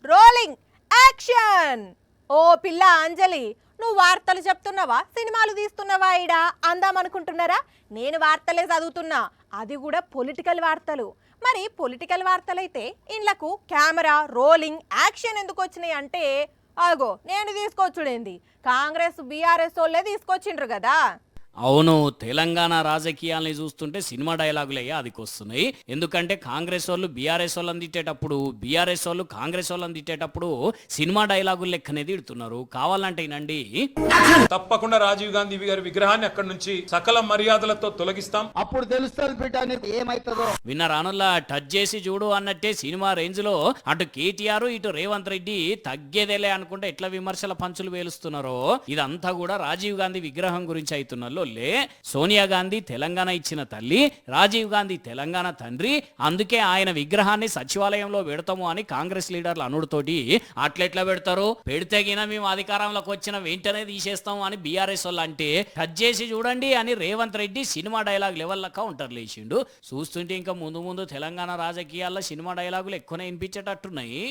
Rolling action. ఓ పిల్ల అంజలి, నువ్వు వార్తలు చెప్తున్నావా సినిమాలు తీస్తున్నావా? ఇడా అందాం అనుకుంటున్నారా? నేను వార్తలే చదువుతున్నా, అది కూడా పొలిటికల్ వార్తలు. మరి పొలిటికల్ వార్తలైతే ఇండ్లకు కెమెరా రోలింగ్ యాక్షన్ ఎందుకు వచ్చినాయి అంటే, అగో నేను తీసుకొచ్చుడేంది, కాంగ్రెస్ బీఆర్ఎస్ వాళ్ళే తీసుకొచ్చిండ్రు కదా. అవును, తెలంగాణ రాజకీయాల్ని చూస్తుంటే సినిమా డైలాగులే అదికొస్తున్నాయి. ఎందుకంటే కాంగ్రెస్ వాళ్ళు బీఆర్ఎస్ వాళ్ళని తిట్టేటప్పుడు, బీఆర్ఎస్ వాళ్ళు కాంగ్రెస్ వాళ్ళని తిట్టేటప్పుడు సినిమా డైలాగులు లెక్కనేది ఇడుతున్నారు. కావాలంటే నండి, తప్పకుండా రాజీవ్ గాంధీ గారి విగ్రహాన్ని అక్కడి నుంచి సకల మర్యాదలతో తొలగిస్తాం. అప్పుడు తెలుస్తుంది బిడ్డ ఏమైతుందో. విన్న రానుల్లా టచ్ చేసి చూడు అన్నట్టే సినిమా రేంజ్ లో అటు కేటీఆర్ ఇటు రేవంత్ రెడ్డి తగ్గేదేలే అనుకుంటే ఎట్లా విమర్శల పంచులు వేలుస్తున్నారో, ఇదంతా కూడా రాజీవ్ గాంధీ విగ్రహం గురించి అవుతున్నారు. సోనియా గాంధీ తెలంగాణ ఇచ్చిన తల్లి, రాజీవ్ గాంధీ తెలంగాణ తండ్రి. అందుకే ఆయన విగ్రహాన్ని సచివాలయంలో పెడతాము అని కాంగ్రెస్ లీడర్లు అనుడుతోటి అట్లెట్లా పెడతారు, పెడితే గిన మేము అధికారంలోకి వచ్చిన వెంటనే తీసేస్తాము అని బీఆర్ఎస్ వాళ్ళు అంటే, టచ్ చేసి చూడండి అని Revanth Reddy cinema dialogue level లెక్క ఉంటారు లేచిండు. చూస్తుంటే ఇంకా ముందు ముందు తెలంగాణ రాజకీయాల్లో సినిమా డైలాగులు ఎక్కువనే వినిపించేటట్టున్నాయి.